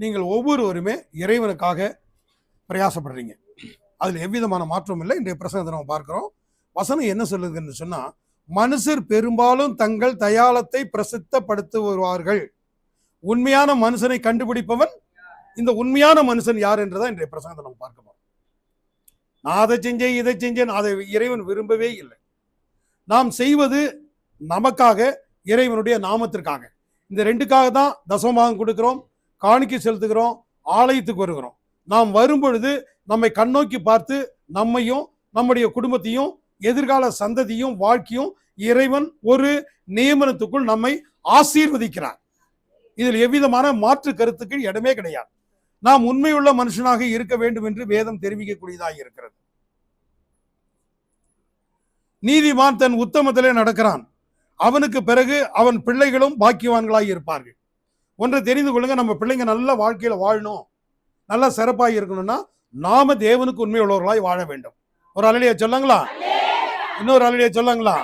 நீங்கள் ஒவ்வொருவருமே இறைவனுக்காக பிரயாசப்படுறீங்க. அதில் எவ்விதமான மாற்றமும் இல்லை. இன்றைய பிரசங்கத்தை நம்ம பார்க்கிறோம். வசனம் என்ன சொல்லுதுன்னு சொன்னா, மனுஷர் பெரும்பாலும் தங்கள் தயாளத்தை பிரசித்தப்படுத்துவார்கள். உண்மையான மனுஷனை கண்டுபிடிப்பவன் இந்த உண்மையான மனுஷன் யார் என்றுதான் இன்றைய பிரசங்கத்தை நம்ம பார்க்க போறோம். நான் அதை செஞ்சேன், இதை செஞ்சேன், அதை இறைவன் விரும்பவே இல்லை. நாம் செய்வது நமக்காக, இறைவனுடைய நாமத்திற்காக. இந்த ரெண்டுக்காக தான் தசமபாகம் கொடுக்கிறோம், காணிக்கை செலுத்துகிறோம், ஆலயத்துக்கு வருகிறோம். நாம் வரும்பொழுது நம்மை கண்ணோக்கி பார்த்து நம்மையும் நம்முடைய குடும்பத்தையும் எதிர்கால சந்ததியும் வாழ்க்கையும் இறைவன் ஒரு நியமனத்துக்குள் நம்மை ஆசீர்வதிக்கிறார். இதில் எவ்விதமான மாற்று கருத்துக்கு இடமே கிடையாது. நாம் உண்மையுள்ள மனுஷனாக இருக்க வேண்டும் என்று வேதம் தெரிவிக்கக்கூடியதாக இருக்கிறது. நீதிமான் தன் உத்தமத்திலே நடக்கிறான், அவனுக்கு பிறகு அவன் பிள்ளைகளும் பாக்கியவான்களாக இருப்பார்கள். ஒன்றை தெரிந்து கொள்ளுங்க, நம்ம பிள்ளைங்க நல்ல வாழ்க்கையில வாழணும், நல்ல சிறப்பாக இருக்கணும்னா நாம தேவனுக்கு உண்மை உள்ளவர்களாய் வாழ வேண்டும். ஒரு அல்லேலூயா சொல்லுங்களா? இன்னொரு அல்லேலூயா சொல்லுங்களா?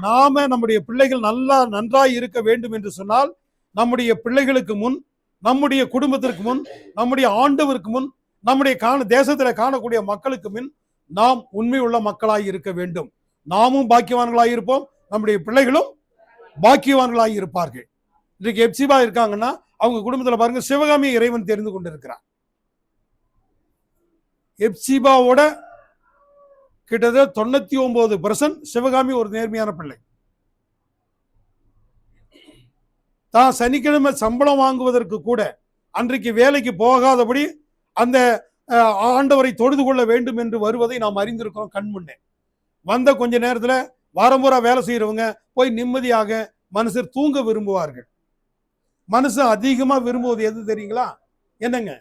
நாம நம்முடைய பிள்ளைகள் நன்றாய் இருக்க வேண்டும் என்று சொன்னால் நம்முடைய பிள்ளைகளுக்கு முன், நம்முடைய குடும்பத்திற்கு முன், நம்முடைய ஆண்டவருக்கு முன், நம்முடைய தேசத்தில் காணக்கூடிய மக்களுக்கு முன் நாம் உண்மை உள்ள மக்களாய் இருக்க வேண்டும். நாமும் பாக்கியவான்களாய் இருப்போம், நம்முடைய பிள்ளைகளும் பாக்கியவான்களாய் இருப்பார்கள். இன்றைக்கு எப்சிபா இருக்காங்கன்னா அவங்க குடும்பத்தில் பாருங்க, சிவகாமி இறைவன் தெரிந்து கொண்டிருக்கிறார். எப்சிபாவோட கிட்டத்தட்ட 99% சிவகாமி ஒரு நேர்மையான பிள்ளை. தான் சனிக்கிழமை சம்பளம் வாங்குவதற்கு கூட அன்றைக்கு வேலைக்கு போகாதபடி அந்த ஆண்டவரை தொழுது கொள்ள வேண்டும் என்று வருவதை நாம் அறிந்திருக்கிறோம். கண் முன்னே வந்த கொஞ்ச நேரத்தில் வாரம்பூரா வேலை செய்யறவங்க போய் நிம்மதியாக மனுஷர் தூங்க விரும்புவார்கள். மனுஷன் அதிகமா விரும்புவது எது தெரியுங்களா? என்னங்க?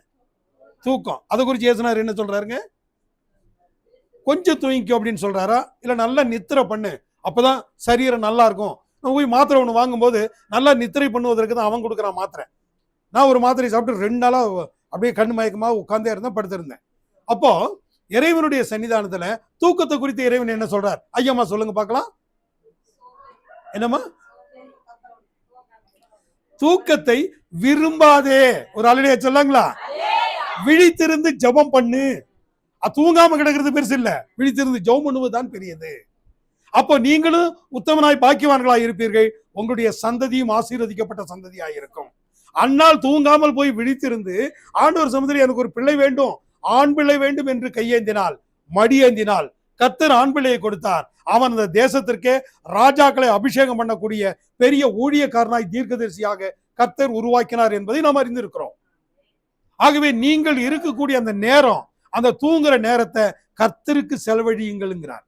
தூக்கம். அதை குறித்து ஏசுனார் என்ன சொல்றாருங்க? கொஞ்சம் தூங்கிக்கோ அப்படின்னு சொல்றாரா, இல்ல நல்லா நித்திரை பண்ணு, அப்பதான் சரீரம் நல்லா இருக்கும். நம்ம போய் மாத்திரை ஒன்று வாங்கும்போது நல்லா நித்திரை பண்ணுவதற்கு தான் அவன் கொடுக்குறான் மாத்திரை. நான் ஒரு மாத்திரை சாப்பிட்டு 2 நாளா அப்படியே கண் மயக்கமாக உட்கார்ந்தே இருந்தேன், படுத்திருந்தேன். அப்போ இறைவனுடைய சன்னிதானத்துல தூக்கத்தை குறித்து இறைவன் என்ன சொல்றார்? ஐயம்மா சொல்லுங்க பார்க்கலாம். என்னம்மா? தூக்கத்தை விரும்பாதே. ஒரு அல்லேலூயா சொல்லுங்களா? விழித்திருந்து ஜெபம் பண்ணு. தூங்காம கிடக்கிறது பெருசு இல்ல, விழித்திருந்து ஜெபம் பண்ணுவதுதான் பெரியது. அப்போ நீங்களும் உத்தமனாய் பாக்கியவான்களாய் இருப்பீர்கள், உங்களுடைய சந்ததியும் ஆசீர்வதிக்கப்பட்ட சந்ததியாய் இருக்கும். அன்னால் தூங்காமல் போய் விழித்திருந்து ஆண்டவர் சமுதிரி எனக்கு ஒரு பிள்ளை வேண்டும், ஆண் பிள்ளை வேண்டும் என்று கையேந்தினால், மடியேந்தினால் கர்த்தர் ஆண் பிள்ளையை கொடுத்தார். அவன் அந்த தேசத்திற்கே ராஜாக்களை அபிஷேகம் பண்ணக்கூடிய பெரிய ஊழியக்காரனாய் தீர்க்கதரிசியாக கர்த்தர் உருவாக்கினார் என்பதை நாம் அறிந்திருக்கிறோம். ஆகவே நீங்கள் இருக்கக்கூடிய அந்த நேரம், அந்த தூங்குற நேரத்தை கர்த்தருக்கு செலவழியுங்கள்ங்கிறார்.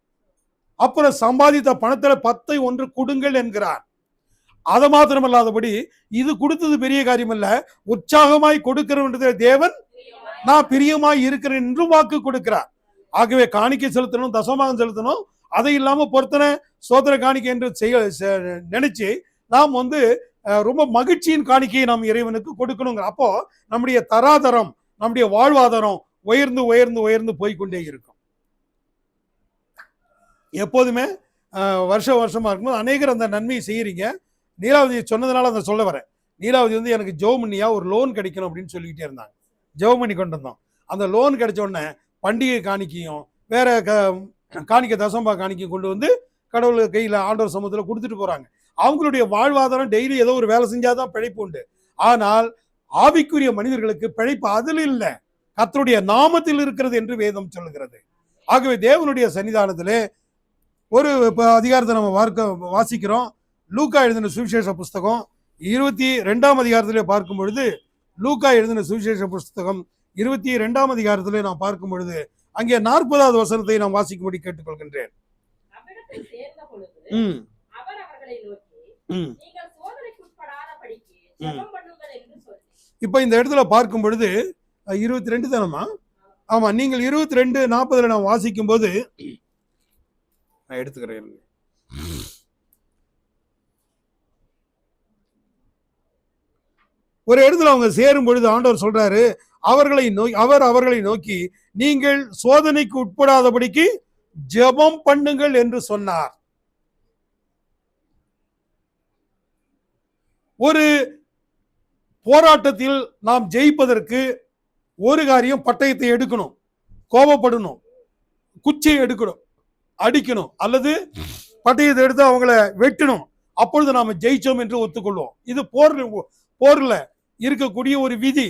அப்புறம் சம்பாதித்த பணத்துல 10 கொடுங்கள் என்கிறார். அது மாத்திரமல்லாதபடி இது கொடுத்தது பெரிய காரியம் அல்ல, உற்சாகமாய் கொடுக்கிறவன்றதை தேவன் நான் பிரியமாய் இருக்கிறேன் என்று வாக்கு கொடுக்கிறார். ஆகவே காணிக்கை செலுத்தணும், தசமபாகம் செலுத்தணும், அதை இல்லாம பொருத்தனை சோதர காணிக்கை என்று நினைச்சு நாம் ரொம்ப மகிழ்ச்சியின் காணிக்கையை நாம் இறைவனுக்கு கொடுக்கணுங்க. அப்போ நம்முடைய தராதரம், நம்முடைய வாழ்வாதாரம் உயர்ந்து உயர்ந்து உயர்ந்து போய்கொண்டே இருக்கும். எப்போதுமே வருஷமா இருக்கும்போது அநேகர் அந்த நன்மையை செய்யறீங்க. நீலாவதி சொன்னதுனால அதை சொல்ல வரேன். நீலாவதி எனக்கு ஜெபமணியா ஒரு லோன் கிடைக்கணும் அப்படின்னு சொல்லிக்கிட்டே இருந்தாங்க. ஜெபமணி கொண்டு வந்தோம். அந்த லோன் கிடைச்ச உடனே பண்டிகை காணிக்கையும் வேற காணிக்கை தசம்பா காணிக்கையும் கொண்டு வந்து கடவுள் கையில் ஆண்டவர் சமூகத்தில் கொடுத்துட்டு போறாங்க. அவங்களுடைய வாழ்வாதாரம் டெய்லி ஏதோ ஒரு வேலை செஞ்சாதான் பிழைப்பு உண்டு. ஆனால் ஆவிக்குரிய மனிதர்களுக்கு பிழைப்பு அதில் இல்லை, கர்த்தருடைய நாமத்தில் இருக்கிறது என்று வேதம் சொல்லுகிறது. ஆகவே தேவனுடைய சன்னிதானத்திலே ஒரு அதிகாரத்தை நம்ம வாசிக்கிறோம். லூக்கா எழுதின சுவிசேஷ புஸ்தகம் 22ஆம் அதிகாரத்திலே பார்க்கும் பொழுது, லூக்கா எழுதின சுவிசேஷ புஸ்தகம் 22ஆம் அதிகாரத்திலே நாம் பார்க்கும் பொழுது அங்கே 40வது வசனத்தை நாம் வாசிக்கும்படி கேட்டுக்கொள்கின்றேன். இப்ப இந்த இடத்துல பார்க்கும் பொழுது 22 தானமா? ஆமா, நீங்கள் 22:40 நான் வாசிக்கும் போது நான் எடுத்துக்கிறேன். ஒரு இடத்துல அவங்க சேரும் பொழுது ஆண்டவர் சொல்றாரு, அவர் அவர்களை நோக்கி நீங்கள் சோதனைக்கு உட்படாதபடிக்கு ஜெபம் பண்ணுங்கள் என்று சொன்னார். ஒரு போராட்டத்தில் நாம் ஜெயிப்பதற்கு ஒரு காரியம், பட்டயத்தை எடுக்கணும், கோபப்படணும், குச்சியை எடுக்கணும், அடிக்கணும், அல்லது பட்டயத்தை எடுத்து அவங்கள வெட்டணும். அப்பொழுது நாம ஜெயிச்சோம் என்று ஒத்துக்கொள்வோம். இது போர்ல இருக்கக்கூடிய ஒரு விதி.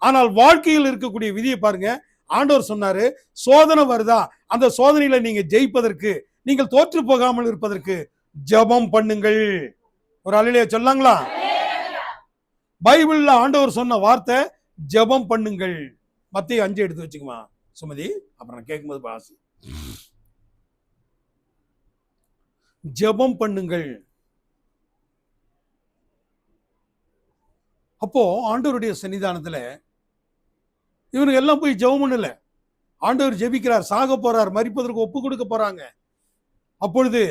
ஆனால் வாழ்க்கையில் இருக்கக்கூடிய விதியை பாருங்க. ஆண்டவர் சொன்னாரு, சோதனை வருதா, அந்த சோதனையில நீங்க ஜெயிப்பதற்கு, நீங்கள் தோற்று போகாமல் இருப்பதற்கு ஜெபம் பண்ணுங்கள். ஒரு அல்லேலூயா சொல்லாங்களா? பைபிள்ல ஆண்டவர் சொன்ன வார்த்தை ஜெபம் பண்ணுங்கள். மத்தேயு 5 எடுத்து வச்சுக்குமா சுமதி, அப்புறம் கேட்கும்போது பாசி. ஜெபம் பண்ணுங்கள். அப்போ ஆண்டவருடைய சன்னிதானத்துல இவனுக்கு எல்லாம் போய் ஜெபம் பண்ணல. ஆண்டவர் ஜெபிக்கிறார், சாக போறார், மரிப்பதற்கு ஒப்பு கொடுக்க போறாங்க. அப்பொழுது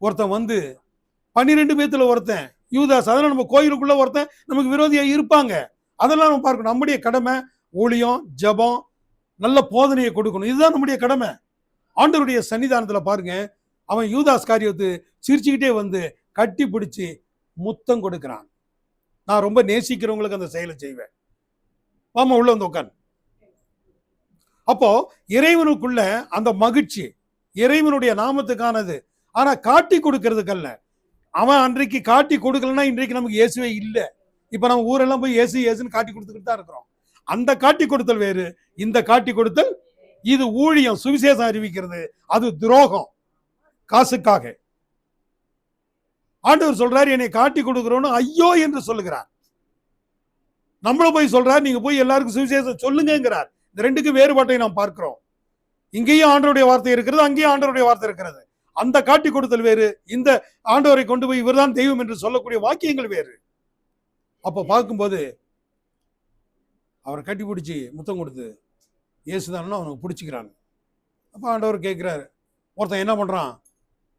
ஒருத்தன் வந்து 12 பேத்துல ஒருத்தன் யூதாஸ், அதெல்லாம் நம்ம கோயிலுக்குள்ள ஒருத்தன் நமக்கு விரோதியா இருப்பாங்க. அதெல்லாம் நம்ம பார்க்கணும். நம்முடைய கடமை ஊழியம், ஜெபம், நல்ல போதனையை கொடுக்கணும். இதுதான் நம்முடைய கடமை. ஆண்டவருடைய சன்னிதானத்துல பாருங்க, அவன் யூதாஸ் காரியத்து சிரிச்சுக்கிட்டே வந்து கட்டி பிடிச்சி முத்தம் கொடுக்கிறான். நான் ரொம்ப நேசிக்கிறவங்களுக்கு அந்த செயலை செய்வேன். ஆமா, உள்ள வந்து உட்காந்து. அப்போ இறைவனுக்குள்ள அந்த மகிழ்ச்சி இறைவனுடைய நாமத்துக்கானது. ஆனா காட்டி கொடுக்கறதுக்கு அல்ல. அவன் அன்றைக்கு காட்டி கொடுக்கலன்னா இன்றைக்கு நமக்கு இயேசுவே இல்லை. இப்ப நம்ம ஊரெல்லாம் போய் இயேசு இயேசுன்னு காட்டி கொடுத்துக்கிட்டு தான் இருக்கிறோம். அந்த காட்டி கொடுத்தல் வேறு, இந்த காட்டி கொடுத்தல் இது ஊழியம், சுவிசேஷம் அறிவிக்கிறது. அது துரோகம், காசுக்காக. ஆண்டவர் சொல்றாரு, என்னை காட்டி கொடுக்கிறோன்னு ஐயோ என்று சொல்லுகிறார். நம்மள போய் சொல்றாரு, நீங்க போய் எல்லாருக்கும் சுவிசேஷம் சொல்லுங்கிறார். இந்த ரெண்டுக்கும் வேறுபாட்டை நாம் பார்க்கிறோம். இங்கேயும் ஆண்டவருடைய வார்த்தை இருக்கிறது, அங்கேயும் ஆண்டவருடைய வார்த்தை இருக்கிறது. அந்த காட்டி கொடுத்தல் வேறு, இந்த ஆண்டவரை கொண்டு போய் இவர்தான் தெய்வம் என்று சொல்லக்கூடிய வாக்கியங்கள் வேறு. அப்ப பார்க்கும்போது அவரை கட்டி பிடிச்சி முத்தம் கொடுத்து இயேசுதானு அவனுக்கு பிடிச்சிக்கிறாங்க. அப்ப ஆண்டவர் கேட்கிறாரு, ஒருத்தன் என்ன பண்றான்,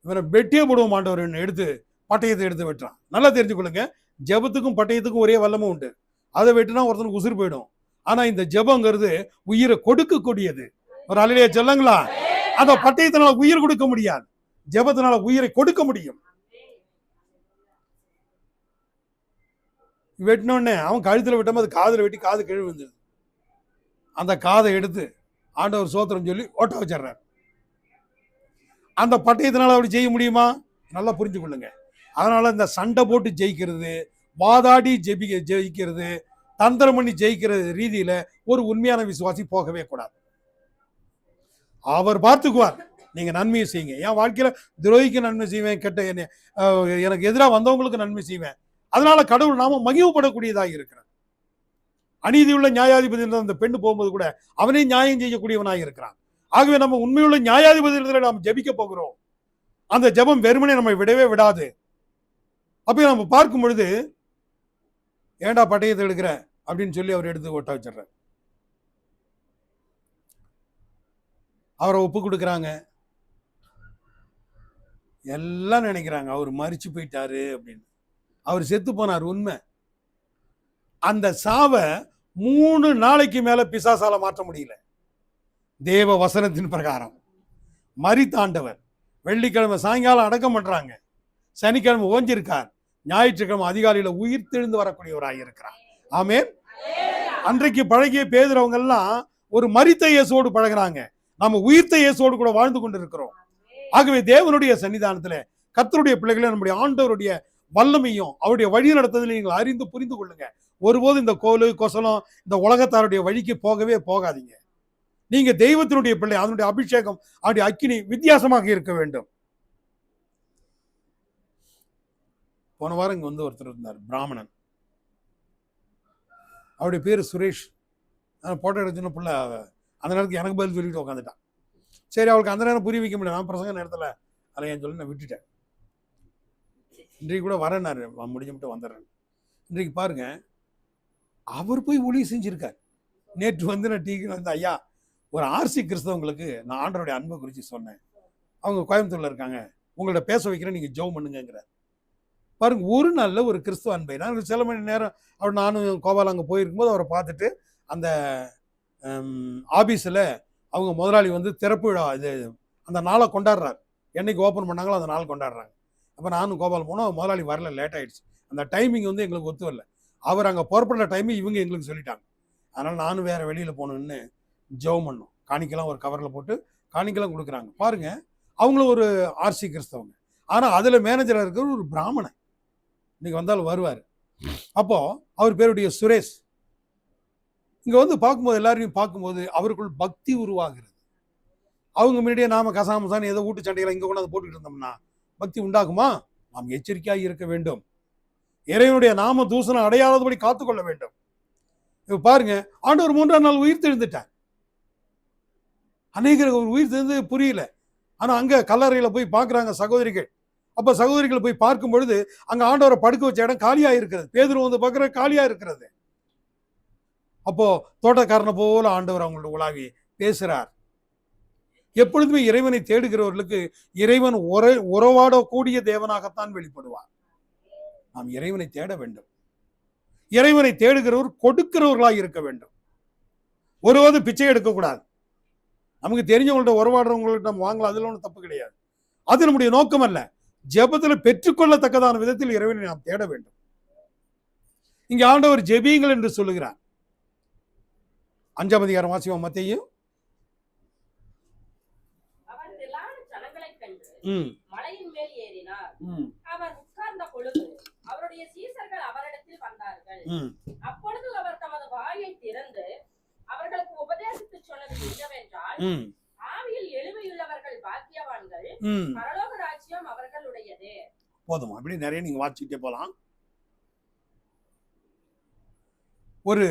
இவனை வெட்டியே போடுவோம் ஆண்டவர் எடுத்து பட்டயத்தை எடுத்து வெட்டுறான். நல்லா தெரிஞ்சுக்கொள்ளுங்க, ஜெபத்துக்கும் பட்டயத்துக்கும் ஒரே வல்லமும் உண்டு. அதை வெட்டினா ஒருத்தனுக்கு உசுறு போயிடும். ஆனா இந்த ஜெபங்கிறது உயிரை கொடுக்கக்கூடியது. ஒரு அல்லேலூயா சொல்லுங்களா? அந்த பட்டயத்தினால உயிர் கொடுக்க முடியாது, ஜெபத்தினால உயிரை கொடுக்க முடியும். வெட்டினோடனே அவன் கழுத்துல வெட்டும் போது காதுல வெட்டி காது கிழவு வந்தது. அந்த காதை எடுத்து ஆண்டவர் சோத்திரம் சொல்லி ஓட்ட வச்சிடுறார். அந்த பட்டயத்தினால அப்படி செய்ய முடியுமா? நல்லா புரிஞ்சு கொள்ளுங்க. அதனால இந்த சண்டை போட்டு ஜெயிக்கிறது, வாதாடி ஜெயிக்கிறது, தந்திரம் பண்ணி ஜெயிக்கிற ரீதியில ஒரு உண்மையான விசுவாசி போகவே கூடாது. அவர் பார்த்துக்குவார். நீங்க நன்மையை செய்யுங்க. என் வாழ்க்கையில துரோகிக்கு நன்மை செய்வேன், கெட்ட எனக்கு எதிராக வந்தவங்களுக்கு நன்மை செய்வேன். அதனால கடவுள் நாம மகிழ்வுபடக்கூடியதாக இருக்கிறார். அநீதியுள்ள நியாயாதிபதி அந்த பெண்ணு போகும்போது கூட அவனே நியாயம் செய்யக்கூடியவனாக இருக்கிறான். ஆகவே நம்ம உண்மையுள்ள நியாயாதிபதி நாம் ஜெபிக்க போகிறோம். அந்த ஜெபம் வெறுமனே நம்மை விடவே விடாது. அப்ப நம்ம பார்க்கும் பொழுது, ஏண்டா பட்டயத்தை எடுக்கிற அப்படின்னு சொல்லி அவர் எடுத்து ஒட்ட வச்சிடுறார். அவரை ஒப்பு கொடுக்குறாங்க. எல்லாம் நினைக்கிறாங்க அவர் மரிச்சு போயிட்டாரு அப்படின்னு. அவர் செத்து போனார், உண்மை. அந்த சாவை 3 நாளைக்கு மேல பிசாசால மாற்ற முடியல. தேவ வசனத்தின் பிரகாரம் மரித்தாண்டவர் வெள்ளிக்கிழமை சாயங்காலம் அடக்கம் பண்றாங்க, சனிக்கிழமை ஓஞ்சிருக்கார், ஞாயிற்றுக்கிழமை அதிகாலையில உயிர் தெழுந்து வரக்கூடியவராக இருக்கிறார். ஆமென். அன்றைக்கு பழகிய பேதுறவங்க எல்லாம் ஒரு மரித்த இயேசுவோடு பழகிறாங்க. நம்ம உயிர்த்த இயேசுவோடு கூட வாழ்ந்து கொண்டு இருக்கிறோம். ஆகவே தேவனுடைய சன்னிதானத்துல கர்த்தருடைய பிள்ளைகளை நம்முடைய ஆண்டவருடைய வல்லமையும் அவருடைய வழி நடத்துதலை நீங்கள் அறிந்து புரிந்து கொள்ளுங்க. ஒருபோது இந்த கோலு கொசலம் இந்த உலகத்தாருடைய வழிக்கு போகவே போகாதீங்க. நீங்க தெய்வத்தினுடைய பிள்ளை, அதனுடைய அபிஷேகம், அவருடைய அக்கினி வித்தியாசமாக இருக்க வேண்டும். போன வாரம் இங்க வந்து ஒருத்தர் இருந்தார், பிராமணன். அவருடைய பேரு சுரேஷ். போட்டோ எடுத்துன பிள்ளை அந்த நேரத்துக்கு எனக்கு பதில் சொல்லிட்டு உட்காந்துட்டான். சரி, அவளுக்கு அந்த நேரம் புரிய வைக்க முடியல, நான் பிரசங்க நேரத்தில் அதையன்னு சொல்லி நான் விட்டுட்டேன். இன்றைக்கு கூட வரேன்னாரு, முடிஞ்ச மட்டும் வந்துடுறேன். இன்றைக்கு பாருங்க, அவர் போய் ஊழியம் செஞ்சிருக்கார். நேற்று வந்து நான் டீக்கு வந்து, ஐயா ஒரு ஆர்சி கிறிஸ்தவங்களுக்கு நான் ஆண்டவருடைய அன்பை குறித்து சொன்னேன், அவங்க கோயம்புத்தூர்ல இருக்காங்க, உங்கள்ட்ட பேச வைக்கிறேன், நீங்க ஜெபம் பண்ணுங்கிறார். பாருங்க, ஒரு நாள்ல ஒரு கிறிஸ்துவ அன்பை. நான் சில மணி நேரம் அவர் நானும் கோபால் அங்கே போயிருக்கும்போது அவரை பார்த்துட்டு அந்த ஆபீஸில் அவங்க முதலாளி வந்து திறப்பு விழா இது அந்த நாளை கொண்டாடுறாரு. என்னைக்கு ஓப்பன் பண்ணாங்களோ அந்த நாள் கொண்டாடுறாங்க. அப்போ நானும் கோபால் போனோம். முதலாளி வரல, லேட் ஆயிடுச்சு. அந்த டைமிங் வந்து எங்களுக்கு ஒத்து வரல. அவர் அங்கே புறப்படுற டைம் இவங்க எங்களுக்கு சொல்லிட்டாங்க. அதனால் நானும் வேறு வெளியில் போகணுன்னு ஜெபம் பண்ணோம். காணிக்கெல்லாம் ஒரு கவரில் போட்டு காணிக்கெல்லாம் கொடுக்குறாங்க. பாருங்கள், அவங்களும் ஒரு ஆர்சி கிறிஸ்தவங்க. ஆனால் அதில் மேனேஜராக இருக்கிற ஒரு பிராமணன் இன்னைக்கு வந்தாலும் வருவார். அப்போது அவர் பேருடைய சுரேஷ். இங்கே வந்து பார்க்கும்போது எல்லாரையும் பார்க்கும்போது அவருக்குள் பக்தி உருவாகிறது. அவங்க முன்னாடியே நாம கசாமசான்னு ஏதோ வீட்டு சண்டைகளை இங்கே கொண்டாந்து போட்டுக்கிட்டு இருந்தோம்னா பக்தி உண்டாகுமா? நாம் எச்சரிக்கையாக இருக்க வேண்டும். இறைவனுடைய நாம தூசணம் அடையாதபடி காத்துக்கொள்ள வேண்டும். இப்ப பாருங்க, ஆண்டவர் 3ஆம் நாள் உயிர் தெழுந்துட்டார். அநேகர் ஒரு உயிர் தெரிந்து புரியல. ஆனா அங்க கல்லறையில போய் பார்க்குறாங்க சகோதரிகள். அப்ப சகோதரிகள் போய் பார்க்கும் பொழுது அங்க ஆண்டவரை படுக்க வச்ச இடம் காலியா இருக்கிறது. பேதுரு வந்து பார்க்குற காலியா இருக்கிறது. அப்போ தோட்டக்காரனை போல ஆண்டவர் அவங்களோட உலாவி பேசுறார். எப்பொழுதுமே இறைவனை தேடுகிறவர்களுக்கு இறைவன் உறவாடக்கூடிய தேவனாகத்தான் வெளிப்படுவார். நாம் இறைவனை தேட வேண்டும். இறைவனை தேடுகிறவர் கொடுக்கிறவர்களாக இருக்க வேண்டும். ஒருவது பிச்சை எடுக்கக்கூடாது. நமக்கு தெரிஞ்சவங்கள்ட்ட உறவாடுறவங்கள்ட்ட நம்ம வாங்கலாம், அதில் ஒன்றும் தப்பு கிடையாது. அது நம்முடைய நோக்கம் அல்ல. ஜெபத்தில் பெற்றுக்கொள்ளத்தக்கதான விதத்தில் இறைவனை நாம் தேட வேண்டும். இங்கே ஆண்டவர் ஜெபியுங்கள் என்று சொல்லுகிறார். 5ஆம் அதிகாரம் வாசிப்போம். மத்தேயு மலையின் மேல் ஏறினார். அவர் உட்கார்ந்த பொழுது அவருடைய சீசர்கள் அவரிடத்தில் வந்தார்கள். அப்பொழுது அவர் தமது வாயை திறந்து அவர்களுக்கு உபதேசித்து சொன்னது என்னவென்றால், ஆவியில் எளிமையுள்ளவர்கள் பாக்கியவான்கள், பரலோக ராஜ்யம் அவர்களுடையது. போதுமா? அப்படி நிறைய நீங்க வாசிச்சுட்டே போலாம். ஒரு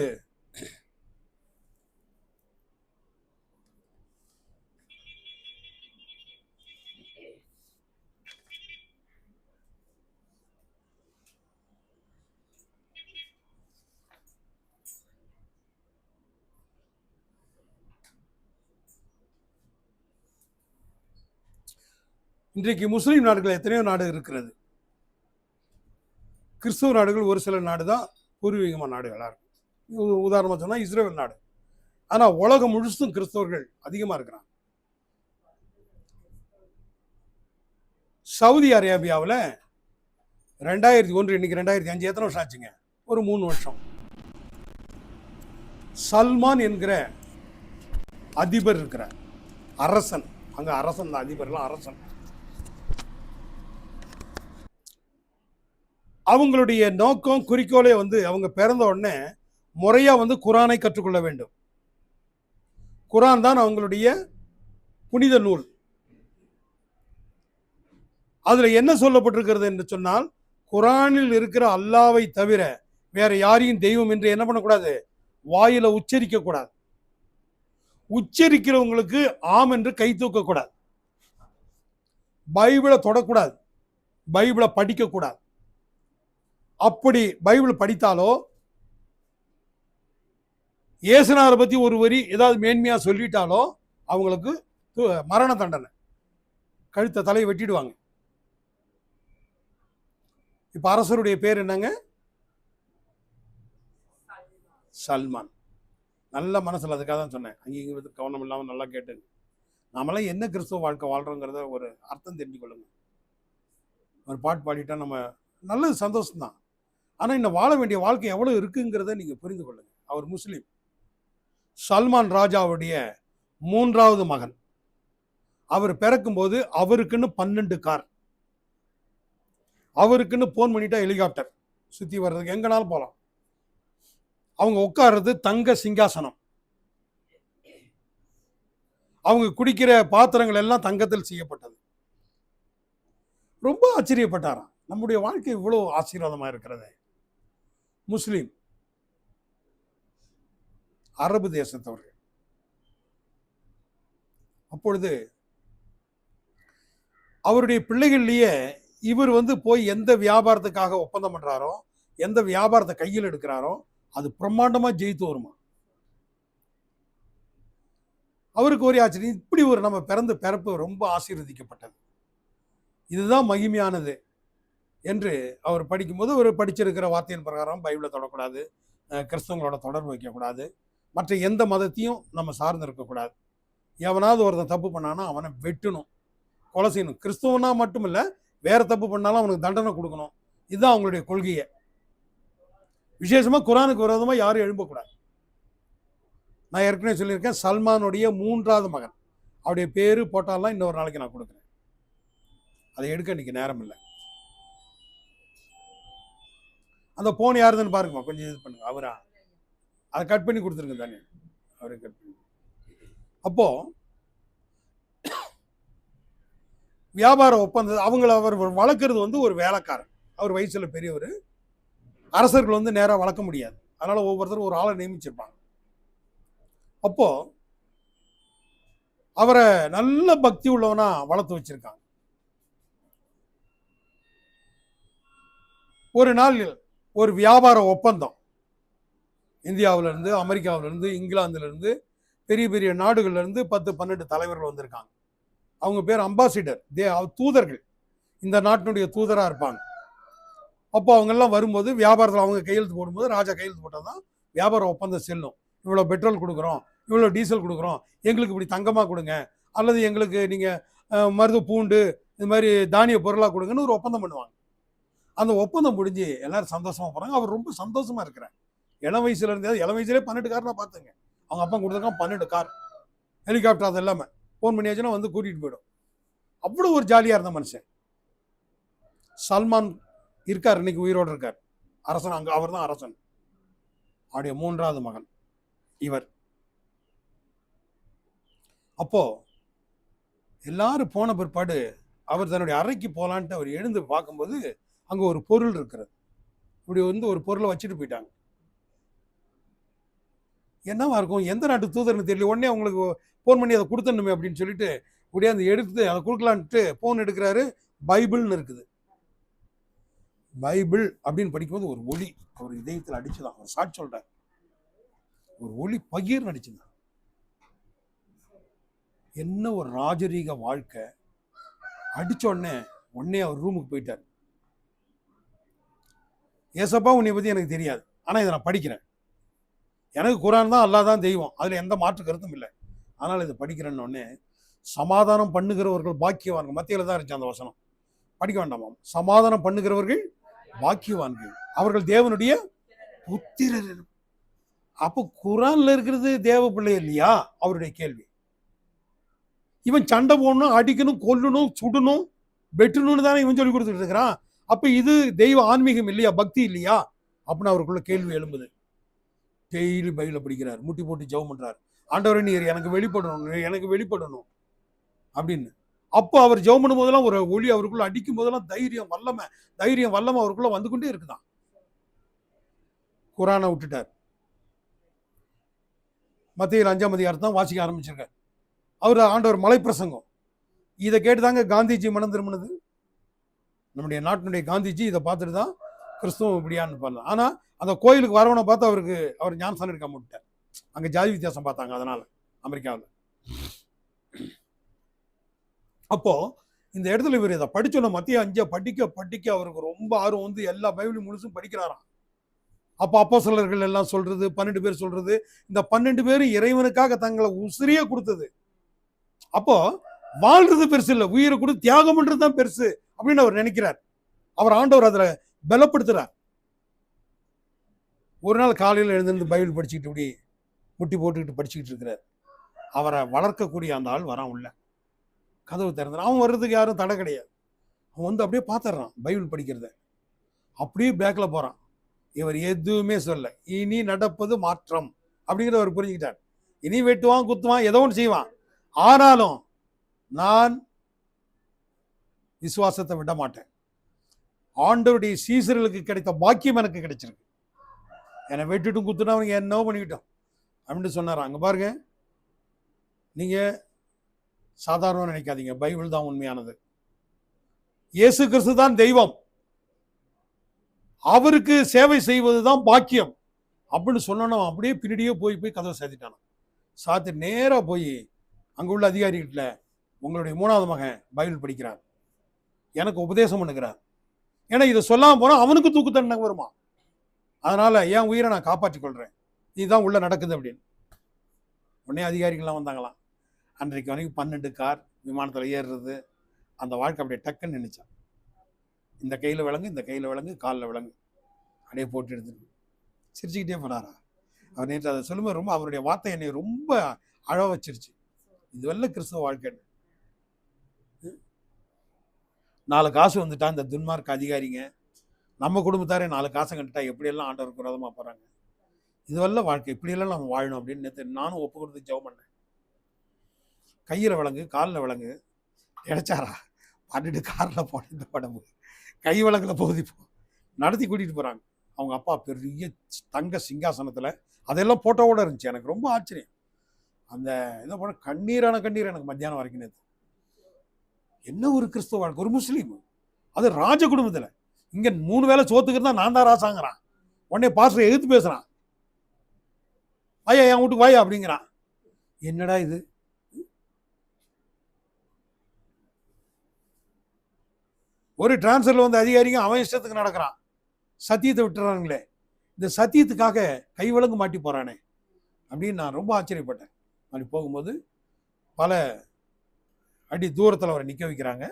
இன்றைக்கு முஸ்லீம் நாடுகள் எத்தனையோ நாடு இருக்கிறது. கிறிஸ்துவ நாடுகள் ஒரு சில நாடு தான் பூர்வீகமான நாடுகளாக இருக்கும். உதாரணமாக சொன்னால் இஸ்ரேல் நாடு. ஆனால் உலகம் முழுசும் கிறிஸ்தவர்கள் அதிகமாக இருக்கிறாங்க. சவுதி அரேபியாவில் 2001, இன்னைக்கு 2005, எத்தனை வருஷம் ஆச்சுங்க? ஒரு 3 வருஷம். சல்மான் என்கிற அதிபர் இருக்கிறார், அரசன். அங்கே அரசன் தான், அதிபர்லாம் அரசன். அவங்களுடைய நோக்கம், குறிக்கோளே வந்து அவங்க பிறந்த உடனே முறையா வந்து குரானை கற்றுக்கொள்ள வேண்டும். குரான் தான் அவங்களுடைய புனித நூல். அதுல என்ன சொல்லப்பட்டிருக்கிறது என்று சொன்னால், குரானில் இருக்கிற அல்லாவை தவிர வேற யாரையும் தெய்வம் என்று என்ன பண்ணக்கூடாது? வாயில உச்சரிக்க கூடாது. உச்சரிக்கிறவங்களுக்கு ஆம் என்று கை தூக்க கூடாது. பைபிளை தொடக்கூடாது. பைபிளை படிக்க கூடாது. அப்படி பைபிள் படித்தாலோ, இயேசுநாதரை பத்தி ஒரு வரி ஏதாவது மேன்மையா சொல்லிட்டாலோ அவங்களுக்கு மரண தண்டனை, கழுத்த தலையை வெட்டிடுவாங்க. இப்ப அரசருடைய பேர் என்னங்க? சல்மான். நல்ல மனசுல, அதுக்காக தான் சொன்னேன். அங்கேயும் கவனம் இல்லாமல் நல்லா கேட்டுங்க. நாமெல்லாம் என்ன கிறிஸ்துவ வாழ்க்கை வாழ்றோங்கிறத ஒரு அர்த்தம் தெரிஞ்சு கொள்ளுங்க. ஒரு பாட்டு பாடிட்டா நம்ம நல்லது, சந்தோஷம்தான். ஆனால் இன்னும் வாழ வேண்டிய வாழ்க்கை எவ்வளோ இருக்குங்கிறத நீங்கள் புரிந்து கொள்ளுங்க. அவர் முஸ்லீம். சல்மான் ராஜாவுடைய 3வது மகன். அவர் பிறக்கும்போது அவருக்குன்னு 12 கார், அவருக்குன்னு போன் பண்ணிட்டா ஹெலிகாப்டர், சுற்றி வர்றதுக்கு எங்கனாலும் போகலாம். அவங்க உட்கார்றது தங்க சிங்காசனம். அவங்க குடிக்கிற பாத்திரங்கள் எல்லாம் தங்கத்தில் செய்யப்பட்டது. ரொம்ப ஆச்சரியப்பட்டாராம், நம்முடைய வாழ்க்கை இவ்வளோ ஆசீர்வாதமாக இருக்கிறது. முஸ்லீம், அரபு தேசத்தவர்கள். அப்பொழுது அவருடைய பிள்ளைகள்லயே இவர் வந்து போய் எந்த வியாபாரத்துக்காக ஒப்பந்தம் பண்றாரோ, எந்த வியாபாரத்தை கையில் எடுக்கிறாரோ அது பிரம்மாண்டமா ஜெயித்து வருமா. அவருக்கு ஒரே ஆச்சரியம், இப்படி ஒரு நம்ம பிறப்பு ரொம்ப ஆசீர்வதிக்கப்பட்டது, இதுதான் மகிமையானது என்று அவர் படிக்கும்போது, அவர் படிச்சிருக்கிற வார்த்தையின் பிரகாரம் பைபிளை தொடக்கூடாது, கிறிஸ்தவங்களோட தொடர்பு வைக்கக்கூடாது, மற்ற எந்த மதத்தையும் நம்ம சார்ந்து இருக்கக்கூடாது. எவனாவது ஒருத்தன் தப்பு பண்ணானா அவனை வெட்டணும், கொலை செய்யணும். கிறிஸ்தவனா மட்டும் இல்லை, வேற தப்பு பண்ணாலும் அவனுக்கு தண்டனை கொடுக்கணும். இதுதான் அவங்களுடைய கொள்கையை. விசேஷமா குரானுக்கு விரோதமா யாரும் எழும்பக்கூடாது. நான் ஏற்கனவே சொல்லியிருக்கேன், சல்மானுடைய 3வது மகன், அவருடைய பேரு போட்டாலாம் இன்னொரு நாளைக்கு நான் கொடுக்குறேன். அதை எடுக்க இன்னைக்கு நேரம் இல்லை. அந்த போன் யாருதுன்னு பாருங்கம்மா, கொஞ்சம் இது பண்ணுங்க. அவரா அதை கட் பண்ணி கொடுத்துருங்க தானே, அவரை கட் பண்ணி. அப்போ வியாபார ஒப்பந்தம் அவங்கள அவர் வளர்க்கறது வந்து ஒரு வேலைக்காரன். அவர் வயசுல பெரியவர். அரசர்கள் வந்து நேராக வளர்க்க முடியாது, அதனால ஒவ்வொருத்தரும் ஒரு ஆளை நியமிச்சிருப்பாங்க. அப்போ அவரை நல்ல பக்தி உள்ளவனா வளர்த்து வச்சிருக்காங்க. ஒரு நாள் ஒரு வியாபார ஒப்பந்தம் இந்தியாவிலிருந்து, அமெரிக்காவிலிருந்து, இங்கிலாந்துலேருந்து, பெரிய பெரிய நாடுகள்லேருந்து 10-12 தலைவர்கள் வந்திருக்காங்க. அவங்க பேர் அம்பாசிடர், தூதர்கள், இந்த நாட்டினுடைய தூதராக இருப்பாங்க. அப்போ அவங்கெல்லாம் வரும்போது வியாபாரத்தில் அவங்க கையெழுத்து போடும்போது, ராஜா கையெழுத்து போட்டால் தான் வியாபார ஒப்பந்தம் செல்லும். இவ்வளோ பெட்ரோல் கொடுக்குறோம், இவ்வளோ டீசல் கொடுக்குறோம், எங்களுக்கு இப்படி தங்கமாக கொடுங்க, அல்லது எங்களுக்கு நீங்கள் மருது பூண்டு இது மாதிரி தானிய பொருளாக கொடுங்கன்னு ஒரு ஒப்பந்தம் பண்ணுவாங்க. அந்த ஒப்பந்தம் முடிஞ்சு எல்லாரும் சந்தோஷமாக போகிறாங்க. அவர் ரொம்ப சந்தோஷமாக இருக்கிறார். இளம் வயசுல இருந்தே 12 கார் நான் பார்த்துங்க. அவங்க அப்பா கொடுத்துருக்கான் 12 கார், ஹெலிகாப்டர், அது எல்லாமே ஃபோன் பண்ணியாச்சுன்னா வந்து கூட்டிகிட்டு போயிடும். அவ்வளோ ஒரு ஜாலியாக இருந்த மனுஷன். சல்மான் இருக்கார், இன்னைக்கு உயிரோடு இருக்கார், அரசன். அங்கே அவர் தான் அரசன். அவருடைய 3வது மகன் இவர். அப்போ எல்லாரும் போன பிற்பாடு அவர் தன்னுடைய அறைக்கு போகலான்ட்டு அவர் எழுந்து பார்க்கும்போது அங்கே ஒரு பொருள் இருக்கிறது. இப்படி வந்து ஒரு பொருளை வச்சுட்டு போயிட்டாங்க. என்னவா இருக்கும், எந்த நாட்டு தூதர்னு தெரியல. உடனே அவங்களுக்கு ஃபோன் பண்ணி அதை கொடுத்துடணுமே அப்படின்னு சொல்லிட்டு அப்படியே அந்த எடுத்து அதை கொடுக்கலான்ட்டு ஃபோன் எடுக்கிறாரு. பைபிள்னு இருக்குது. பைபிள் அப்படின்னு படிக்கும்போது ஒரு ஒளி அவர் இதயத்தில் அடிச்சுதான். அவர் சாட்சி சொல்றார், ஒரு ஒளி பகீர்னு அடிச்சுதான். என்ன ஒரு ராஜரீக வாழ்க்கை. அடிச்ச உடனே அவர் ரூமுக்கு போயிட்டார். ஏசப்பா, உன்னை பத்தி எனக்கு தெரியாது, ஆனா இதை நான் படிக்கிறேன். எனக்கு குரான் தான், அல்லாஹ் தான் தெய்வம், அதுல எந்த மாற்று கருத்தும் இல்லை, ஆனால் இதை படிக்கிறேன்னு உடனே, சமாதானம் பண்ணுகிறவர்கள் பாக்கியவான்கள், மத்தியில தான் இருந்துச்சு அந்த வசனம், படிக்க வேண்டாமா? சமாதானம் பண்ணுகிறவர்கள் பாக்கியவான்கள், அவர்கள் தேவனுடைய புத்திரர். அப்போ குரான்ல இருக்கிறது தேவ பிள்ளை இல்லையா? அவருடைய கேள்வி. இவன் சண்டை போடணும், அடிக்கணும், கொல்லணும், சுடணும், வெட்டணும்னு தானே இவன் சொல்லி கொடுத்துட்டு இருக்கிறான். அப்ப இது தெய்வ ஆன்மீகம் இல்லையா, பக்தி இல்லையா அப்படின்னு அவருக்குள்ள கேள்வி எழும்புது. டெய்லி பைபிளை படிக்கிறார், முட்டி போட்டு ஜெபம் பண்றாரு. ஆண்டவரே, நீர் எனக்கு வெளிப்படணும் அப்படின்னு. அப்போ அவர் ஜெபம் பண்ணும் போதெல்லாம் ஒரு ஒளி அவருக்குள்ள அடிக்கும் போதெல்லாம் தைரியம் வல்லமை அவருக்குள்ள வந்து கொண்டே இருக்குதான். குரானை விட்டுட்டார். மத்தியில் 5ஆம் அதிகாரத்தை வாசிக்க ஆரம்பிச்சிருக்கார். அவர் ஆண்டவர் மலை பிரசங்கம் இதை கேட்டுதாங்க காந்திஜி மனம் திரும்பினது. நம்முடைய நாட்டினுடைய காந்திஜி இதை பார்த்துட்டு தான் கிறிஸ்துவம் இப்படியான்னு பண்ணல. ஆனா அந்த கோயிலுக்கு வரவனை பார்த்து அவர் ஞானஸ்தானம் எடுக்க மாட்டார். அங்க ஜாதி வித்தியாசம் பார்த்தாங்க, அதனால அமெரிக்காவில். அப்போ இந்த இடத்துல இவர் இதை படிச்சோன்னா மத்திய 5 படிக்க அவருக்கு ரொம்ப ஆர்வம் வந்து எல்லா பைபிளும் முழுசும் படிக்கிறாராம். அப்போ அப்போஸ்தலர்கள் எல்லாம் சொல்றது, 12 பேர் சொல்றது, இந்த 12 பேரும் இறைவனுக்காக தங்களை உசிரியே கொடுத்தது. அப்போ வாழ்றது பெருசு இல்லை, உயிரை கொடுத்து தியாகம் பண்றது தான் பெருசு அப்படின்னு அவர் நினைக்கிறார். அவர் ஆண்டவர் அதுல பலப்படுத்துறார். ஒரு நாள் காலையில் எழுந்திருந்து பைபிள் படிச்சுக்கிட்டு இப்படி முட்டி போட்டுக்கிட்டு படிச்சுக்கிட்டு இருக்கிறார். அவரை வளர்க்கக்கூடிய அந்த ஆள் வரான் உள்ள. கதவு திறந்து அவன் வர்றதுக்கு யாரும் தடை கிடையாது. அவன் வந்து அப்படியே பார்த்துடுறான் பைபிள் படிக்கிறத. அப்படியே பேக்ல போறான். இவர் எதுவுமே சொல்ல. இனி நடப்பது மாற்றம் அப்படிங்கிறத அவர் புரிஞ்சுக்கிட்டார். இனி வெட்டுவான், குத்துவான், ஏதோ ஒன்று செய்வான், ஆனாலும் நான் விசுவாசத்தை விட மாட்டேன். ஆண்டவருடைய சீசர்களுக்கு கிடைத்த பாக்கியம் எனக்கு கிடைச்சிருக்கு. என்னை வெட்டுட்டும் குத்துனா அவனுக்கு என்னவோ பண்ணிக்கிட்டோம் அப்படின்னு சொன்னார். அங்க பாருங்க, நீங்க சாதாரண நினைக்காதீங்க, பைபிள் தான் உண்மையானது. இயேசு கிறிஸ்து தான் தெய்வம், அவருக்கு சேவை செய்வதுதான் பாக்கியம் அப்படின்னு சொன்னோம். அப்படியே பின்னாடியே போய் கதவை சாத்திட்டானோ. சாத்தி நேரா போய் அங்க உள்ள அதிகாரிகிட்ட, உங்களுடைய 3வது மகன் பைபிள் படிக்கிறார், எனக்கு உபதேசம் பண்ணுகிறார், ஏன்னா இதை சொல்லாம போனா அவனுக்கு தூக்கு தண்டனை வருமா, அதனால என் உயிரை நான் காப்பாற்றிக் கொள்றேன், இதுதான் உள்ள நடக்குது அப்படின்னு. உடனே அதிகாரிகள்லாம் வந்தாங்களாம். அன்றைக்கு வரைக்கும் 12 கார், விமானத்தில் ஏறுறது, அந்த வாழ்க்கை அப்படியே டக்குன்னு நினைச்சான். இந்த கையில் விலங்கு, இந்த கையில் விலங்கு, காலில் விலங்கு, அப்படியே போட்டு எடுத்துட்டு சிரிச்சுக்கிட்டே போனாரா? அவர் நேற்று அதை சொல்லும்போது ரொம்ப அவருடைய வார்த்தை என்னை ரொம்ப அழ வச்சிருச்சு. இதுவல்ல கிறிஸ்தவ வாழ்க்கை. 4 காசு வந்துட்டா இந்த துன்மார்க்க அதிகாரிங்க நம்ம குடும்பத்தாரே 4 காசை கண்டுட்டா எப்படியெல்லாம் ஆண்டவருக்கு விரோதமா போறாங்க. இதுவல்ல வாழ்க்கை, இப்படியெல்லாம் நம்ம வாழணும் அப்படின்னு நேற்று நானும் ஒப்பு கொடுத்து ஜெபம் பண்ணேன். கையில விலங்கு, காலில் விலங்கு கிடைச்சாரா? பண்ணிட்டு காரில் போன படம்பு கை விலங்குல போகுது. இப்போ நடத்தி கூட்டிட்டு போறாங்க. அவங்க அப்பா பெரிய தங்க சிங்காசனத்துல அதெல்லாம் போட்டோவோட இருந்துச்சு. எனக்கு ரொம்ப ஆச்சரியம். அந்த இதை போன கண்ணீரான கண்ணீர் எனக்கு மத்தியானம் வரைக்கும் நேற்று. என்ன ஒரு கிறிஸ்தவ வாழ்க்கை, ஒரு முஸ்லீம், அது ராஜ குடும்பத்துல. இங்க 3 வேளை சோத்துக்கிறதா நான் தான் ராசாங்கிறான். உடனே பாஸ்டர் எதிர்த்து பேசுறான், ஐயா என் வீட்டுக்கு வாயா அப்படிங்கிறான். என்னடா இது? ஒரு டிரான்ஸ்ஃபர்ல வந்த அதிகாரிங்க அவன் இஷ்டத்துக்கு நடக்கிறான். சத்தியத்தை விட்டுறாங்களே, இந்த சத்தியத்துக்காக கை விலங்கு மாட்டி போறானே அப்படின்னு நான் ரொம்ப ஆச்சரியப்பட்டேன். அப்படி போகும்போது பல அடி தூரத்தில் அவரை நிற்க வைக்கிறாங்க.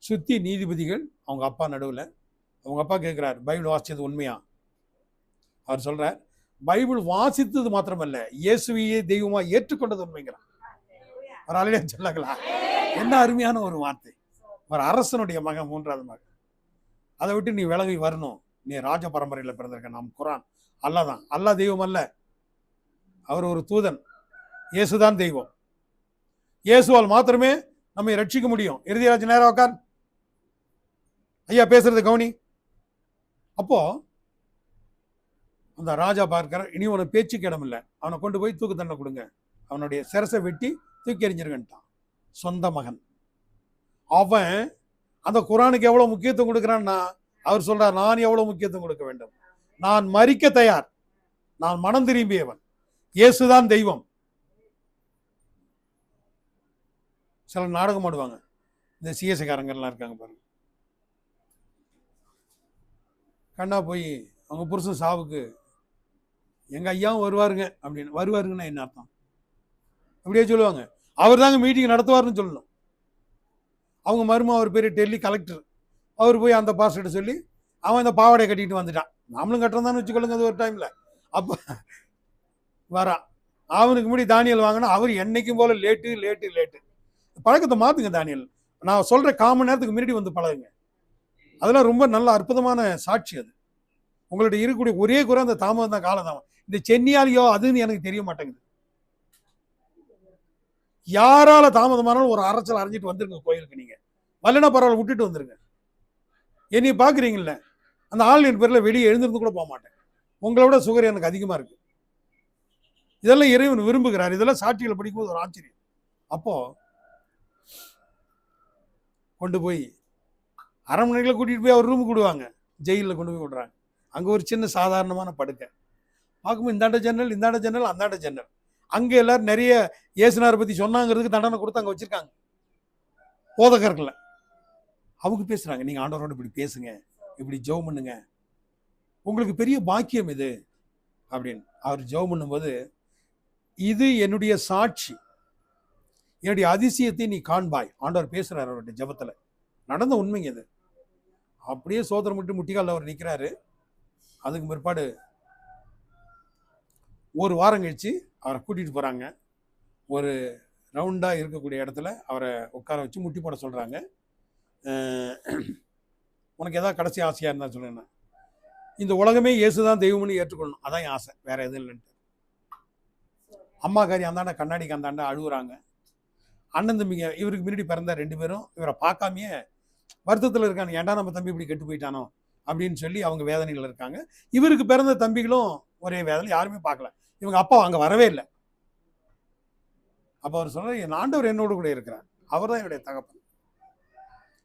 சுற்றி நீதிபதிகள், அவங்க அப்பா நடுவில். அவங்க அப்பா கேட்குறார், பைபிள் வாசித்தது உண்மையா? அவர் சொல்றார், பைபிள் வாசித்தது மாத்திரமல்ல, இயேசுவையே தெய்வமாக ஏற்றுக்கொண்டது உண்மைங்கிறார். ஒரு அலையா சொல்லாங்களா? என்ன அருமையான ஒரு வார்த்தை. ஒரு அரசனுடைய மகன், 3வது மகன். அதை விட்டு நீ விலகி வரணும், நீ ராஜ பரம்பரையில் பிறந்திருக்க. நாம் குரான் அல்லா தான், அல்லா தெய்வம் அல்ல, அவர் ஒரு தூதன். இயேசுதான் தெய்வம். இயேசுவால் மாத்திரமே நம்மை ரட்சிக்க முடியும். இறுதிராஜ் நேரம் உட்கார், ஐயா பேசுறது கவுனி. அப்போ அந்த ராஜா பார்க்கிற, இனி உனக்கு பேச்சுக்கு இடம் இல்லை, அவனை கொண்டு போய் தூக்கு தண்டனை கொடுங்க, அவனுடைய சிரசை வெட்டி தூக்கி எறிஞ்சிருக்கன்ட்டான். சொந்த மகன். அவன் அந்த குரானுக்கு எவ்வளவு முக்கியத்துவம் கொடுக்குறான்னா, அவர் சொல்றார், நான் எவ்வளவு முக்கியத்துவம் கொடுக்க வேண்டும், நான் மரிக்க தயார், நான் மனம் திரும்பியவன், இயேசுதான் தெய்வம். சில நாடகம் ஆடுவாங்க, இந்த சிஎஸ்காரங்கெல்லாம் இருக்காங்க பாருங்க, கண்ணா போய் அவங்க புருஷன் சாவுக்கு எங்க ஐயாவும் வருவாருங்க அப்படின்னு. வருவாருங்கன்னா என்ன அர்த்தம்? அப்படியே சொல்லுவாங்க, அவர் தாங்க மீட்டிங் நடத்துவார்னு சொல்லணும். அவங்க மருமா அவர் பேர் டெல்லி கலெக்டர், அவர் போய் அந்த பாஸ்டர்கிட்ட சொல்லி அவன் இந்த பாவாடையை கட்டிட்டு வந்துட்டான். நாமளும் கட்டுறதான்னு வச்சுக்கொள்ளுங்க. அது ஒரு டைம்ல அப்போ வரான். அவனுக்கு முன்னாடி தானியல் வாங்கினா அவர் என்னைக்கும் போல லேட்டு லேட்டு லேட்டு. பழக்கத்தை மாத்துங்க தானியல். நான் சொல்ற 1/4 மணி நேரத்துக்கு முன்னாடி வந்து பழகுங்க. அதெல்லாம் ரொம்ப நல்ல அற்புதமான சாட்சி. அது உங்கள்ட்ட இருக்கக்கூடிய ஒரே குறை அந்த தாமதம் தான், காலதாமம். இந்த சென்னியாலியோ அதுன்னு எனக்கு தெரிய மாட்டேங்குது. யாரால தாமதமானாலும் ஒரு அரைச்சல் அரைஞ்சிட்டு வந்துருங்க கோயிலுக்கு. நீங்க வரலன்னா பரவாயில்ல, விட்டுட்டு வந்துருங்க. என்னை பாக்குறீங்கல்ல, அந்த ஆன்லைன் பேர்ல வெளியே எழுந்திருந்து கூட போக மாட்டேன். உங்களோட சுகர் எனக்கு அதிகமா இருக்கு. இதெல்லாம் இறைவன் விரும்புகிறார். இதெல்லாம் சாட்சிகளை படிக்கும்போது ஒரு ஆச்சரியம். அப்போ கொண்டு போய் அரண்மனைகளை கூட்டிட்டு போய் அவர் ரூமுக்கு விடுவாங்க. ஜெயிலில் கொண்டு போய் விடுறாங்க. அங்க ஒரு சின்ன சாதாரணமான படுக்கை. பார்க்கும்போது இந்தாண்ட ஜன்னல், இந்தாண்ட ஜன்னல், அந்தாண்ட ஜன்னல். அங்க எல்லாரும் நிறைய இயேசுனாரை பத்தி சொன்னாங்கிறதுக்கு தண்டனை கொடுத்து அங்க வச்சிருக்காங்க போதகர்களை. அவங்க பேசுறாங்க, நீங்க ஆண்டவரோட இப்படி பேசுங்க, இப்படி ஜெபம் பண்ணுங்க, உங்களுக்கு பெரிய பாக்கியம் இது அப்படின்னு. அவர் ஜெபம் பண்ணும்போது, இது என்னுடைய சாட்சி, என்னுடைய அதிசயத்தை நீ காண்பாய், ஆண்டவர் பேசுறாரு அவருடைய ஜெபத்துல. நடந்த உண்மைங்க இது. அப்படியே சோதனை மட்டும் முட்டிக்கால அவர் நிற்கிறாரு. அதுக்கு பிற்பாடு ஒரு வாரம் கழிச்சு அவரை கூட்டிட்டு போறாங்க. ஒரு ரவுண்டா இருக்கக்கூடிய இடத்துல அவரை உட்கார வச்சு முட்டி போட சொல்றாங்க. உனக்கு ஏதாவது கடைசி ஆசையா இருந்தா சொல்லுங்க. இந்த உலகமே இயேசுதான் தெய்வம்னு ஏற்றுக்கொள்ளணும், அதான் என் ஆசை, வேற எதுவும் இல்லைன்ட்டு. அம்மாக்காரி அந்தாண்ட கண்ணாடிக்கு அந்தாண்ட அழுகுறாங்க. அண்ணன் தம்பிங்க இவருக்கு முன்னாடி பிறந்த 2 பேரும் இவரை பார்க்காமையே வருத்தத்தில் இருக்காங்க. ஏன்டா நம்ம தம்பி இப்படி கெட்டு போயிட்டானோ அப்படின்னு சொல்லி அவங்க வேதனைகள் இருக்காங்க. இவருக்கு பிறந்த தம்பிகளும் ஒரே வேதனை, யாருமே பார்க்கல. இவங்க அப்பா அங்க வரவே இல்லை. அப்ப அவர் சொல்ற, என் ஆண்டவர் என்னோடு கூட இருக்கிறார், அவர் தான் என்னுடைய தகப்பன்.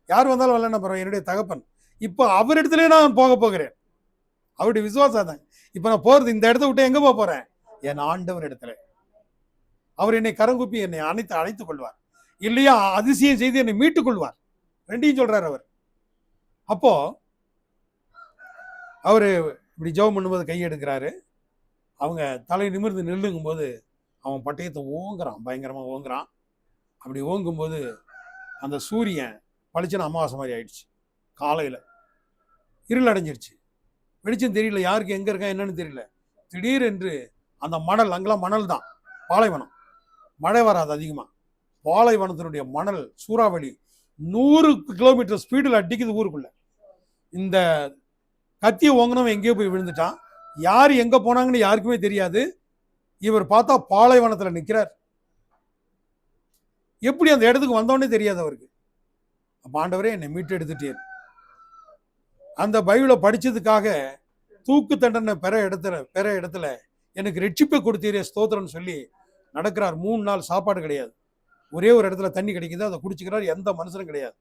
யார் வந்தாலும் வரலன்னா பரவாயில்ல, என்னுடைய தகப்பன். இப்போ அவர் இடத்துல நான் போக போகிறேன். அவருடைய விசுவாசம் தான். இப்ப நான் போறது இந்த இடத்த விட்டு எங்க போறேன்? என் ஆண்டவர் இடத்துல. அவர் என்னை கரங்குப்பி என்னை அழைத்துக் கொள்வார், இல்லையா அதிசயம் செய்து என்னை மீட்டுக் கொள்வார். 2ஐயும் சொல்றாரு அவர். அப்போ அவரு இப்படி ஜெபம் பண்ணும்போது கை எடுக்கிறாரு. அவங்க தலை நிமிர்ந்து நில்லுங்கும் போது அவன் பட்டயத்தை ஓங்குறான், பயங்கரமா ஓங்குறான். அப்படி ஓங்கும்போது அந்த சூரியன் பளிச்சுன்னு அமாவாசை மாதிரி ஆயிடுச்சு. காலையில இருள் அடைஞ்சிருச்சு. வெளிச்சம் தெரியல, யாருக்கு எங்க இருக்கா என்னன்னு தெரியல. திடீரென்று அந்த மணல், அங்கெல்லாம் மணல் தான், பாலைவனம், மழை வராது அதிகமா. பாலைவனத்தினுடைய மணல் சூறாவளி 100 கிலோமீட்டர் ஸ்பீடில் அடிக்குது ஊருக்குள்ள. இந்த கத்தியை ஓங்கினவன் எங்கேயோ போய் விழுந்துட்டான். யார் எங்க போனாங்கன்னு யாருக்குமே தெரியாது. இவர் பார்த்தா பாலைவனத்துல நிக்கிறார். எப்படி அந்த இடத்துக்கு வந்தோடனே தெரியாது அவருக்கு. அப்ப ஆண்டவரே என்னை மீட்டு எடுத்துட்டேன். அந்த பைபிளை படிச்சதுக்காக தூக்கு தண்டனை பெற இடத்துல எனக்கு ரட்சிப்பை கொடுத்தீரே ஸ்தோத்திரம்னு சொல்லி நடக்கிறார். 3 நாள் சாப்பாடு கிடையாது. ஒரே ஒரு இடத்துல தண்ணி கிடைக்குது, அதை குடிச்சுக்கிறார். எந்த மனுஷனும் கிடையாது.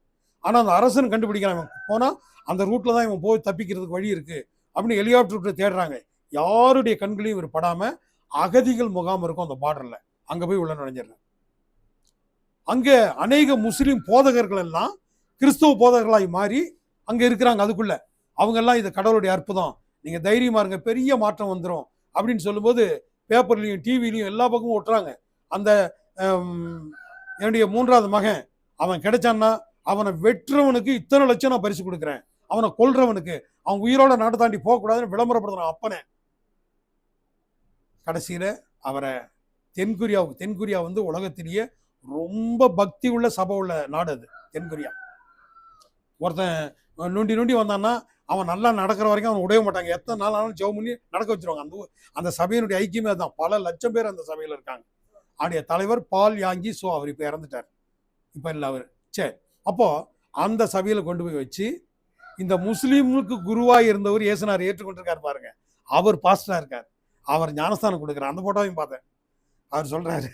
ஆனா அந்த அரசன் கண்டுபிடிக்கிறான். இவன் போனா அந்த ரூட்ல தான் இவன் போய் தப்பிக்கிறதுக்கு வழி இருக்கு அப்படின்னு ஹெலிகாப்டர் தேடுறாங்க. யாருடைய கண்களையும் இவர் படாம அகதிகள் முகாம் இருக்கும் அந்த பார்டர்ல, அங்க போய் உள்ள நுழைஞ்சிடறாங்க. அங்க அநேக முஸ்லிம் போதகர்கள் எல்லாம் கிறிஸ்துவ போதகர்களாய் மாறி அங்க இருக்கிறாங்க. அதுக்குள்ள அவங்க எல்லாம் இது கடவுளுடைய அற்புதம், நீங்க தைரியமா இருங்க, பெரிய மாற்றம் வந்துடும் அப்படின்னு சொல்லும்போது பேப்பர்லயும் டிவிலையும் எல்லா பக்கமும் ஒட்டுறாங்க. அந்த என்னுடைய 3வது மகன் அவன் கிடைச்சான்னா அவனை வெற்றவனுக்கு இத்தனை லட்சம் நான் பரிசு கொடுக்குறேன், அவனை கொல்றவனுக்கு அவன் உயிரோட நாட்டை தாண்டி போகக்கூடாதுன்னு விளம்பரப்படுத்துறான் அப்பனே. கடைசியில அவரை தென்கொரியா வந்து உலகத்திலேயே ரொம்ப பக்தி உள்ள சபை உள்ள நாடு அது தென்கொரியா. ஒருத்தன் நொண்டி வந்தான்னா அவன் நல்லா நடக்கிற வரைக்கும் அவன் உடைய மாட்டாங்க. எத்தனை நாள் ஆனாலும் ஜெபம் பண்ணி நடக்க வச்சிருவாங்க. அந்த சபையினுடைய ஐக்கியமே அதுதான். பல லட்சம் பேர் அந்த சபையில் இருக்காங்க. அவருடைய தலைவர் பால் யாங்கி சோ, அவர் இப்போ இறந்துட்டார், இப்போ இல்லை அவர். சரி, அப்போ அந்த சபையில கொண்டு போய் வச்சு இந்த முஸ்லீமுக்கு குருவாக இருந்தவர் இயேசுனார் ஏற்றுக்கொண்டிருக்காரு பாருங்க. அவர் பாஸ்டரா இருக்கார். அவர் ஞானஸ்தானம் கொடுக்குறார். அந்த போட்டோவையும் பார்த்தேன். அவர் சொல்றாரு,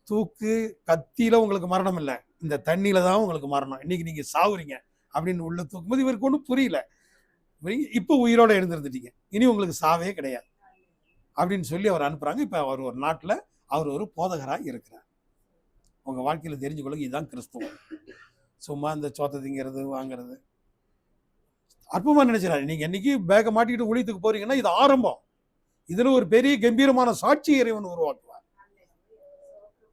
தூக்கு கத்தியில உங்களுக்கு மரணம் இல்லை, இந்த தண்ணியில தான் உங்களுக்கு மரணம், இன்னைக்கு நீங்க சாவுறீங்க அப்படின்னு உள்ள தூக்கும்போது இவருக்கு ஒன்றும் புரியல. இப்போ உயிரோட எழுந்திருந்துட்டீங்க, இனி உங்களுக்கு சாவே கிடையாது அப்படின்னு சொல்லி அவர் அனுப்புறாங்க. இப்போ அவர் ஒரு நாட்டில் அவர் ஒரு போதகராக இருக்கிறார். உங்க வாழ்க்கையில் தெரிஞ்சுக்கொள்ளுங்க, இதுதான் கிறிஸ்துவம். சும்மா இந்த சோத்தை திங்கிறது வாங்கிறது அற்புதமா நினைச்சாரு. நீங்க என்னைக்கு பேக்கை மாட்டிக்கிட்டு ஒழித்துக்கு போறீங்கன்னா இது ஆரம்பம். இதுல ஒரு பெரிய கம்பீரமான சாட்சி இறைவன் உருவாக்குவார்.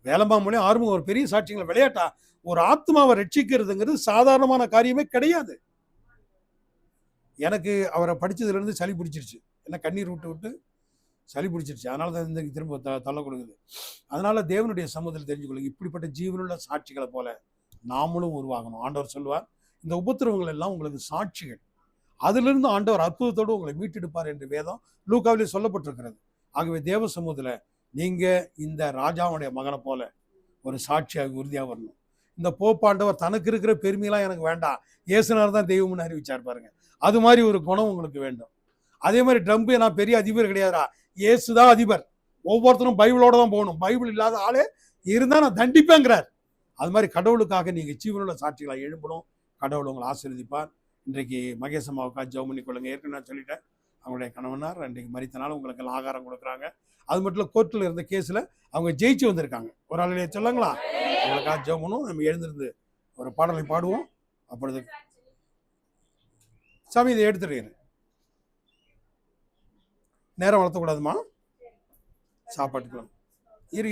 வேலம்மா மூலம் ஆரம்பம் ஒரு பெரிய சாட்சிகளை. விளையாட்டா ஒரு ஆத்மாவை ரட்சிக்கிறதுங்கிறது சாதாரணமான காரியமே கிடையாது. எனக்கு அவரை படிச்சதுல இருந்து சளி பிடிச்சிருச்சு, என்ன கண்ணீர் விட்டு சளி பிடிச்சிருச்சு. அதனால தான் இந்த திரும்ப தள்ள கொடுக்குது. அதனால தேவனுடைய சமூகத்தில் தெரிஞ்சுக்கொள்ளுங்க, இப்படிப்பட்ட ஜீவனுள்ள சாட்சிகளை போல நாமளும் உருவாகணும். ஆண்டவர் சொல்வார், இந்த உபத்திரவங்கள் எல்லாம் உங்களுக்கு சாட்சிகள், அதிலிருந்து ஆண்டவர் அற்புதத்தோடு உங்களை மீட்டெடுப்பார் என்று வேதம் லூக்காவிலே சொல்லப்பட்டிருக்கிறது. ஆகவே தேவ சமூகத்தில் நீங்க இந்த ராஜாவுடைய மகனை போல ஒரு சாட்சியாக உறுதியாக வரணும். இந்த போப்பாண்டவர் தனக்கு இருக்கிற பெருமையெல்லாம் எனக்கு வேண்டாம், இயேசுனார் தான் தெய்வம்னு அறிவிச்சார் பாருங்க, அது மாதிரி ஒரு குணம் உங்களுக்கு வேண்டும். அதே மாதிரி ட்ரம்ப் நான் பெரிய அதிபர் கிடையாதா, இயேசுதான் அதிபர். ஒவ்வொருத்தரும் பைபிளோட தான் போகணும், பைபிள் இல்லாத ஆளே இருந்தா நான் தண்டிப்பேங்கிறார். அது மாதிரி கடவுளுக்காக நீங்க ஜீவனுள்ள சாட்சிகளை எழுப்பணும். கடவுள் உங்களை ஆசீர்வதிப்பார். இன்றைக்கு மகேஷ் அம்மாவுக்காக ஜெபம் பண்ணி கொள்ளுங்க. ஏற்கனவே நான் சொல்லிட்டேன், அவங்களுடைய கணவனார் இன்றைக்கு மரித்தனால உங்களுக்கு எல்லாம் ஆகாரம் கொடுக்குறாங்க. அது மட்டும் இல்லை, கோர்ட்டில் இருந்த கேஸில் அவங்க ஜெயிச்சு வந்திருக்காங்க. ஒரு ஆளுடைய சொல்லுங்களா, உங்களுக்காக ஜெபம் பண்ணுவோம். நம்ம எழுந்திருந்து ஒரு பாடலை பாடுவோம். அப்பொழுது சாமி இதை எடுத்துடுறேன், நேரம் வளர்த்தக்கூடாதுமா, சாப்பாட்டுக்கு இரு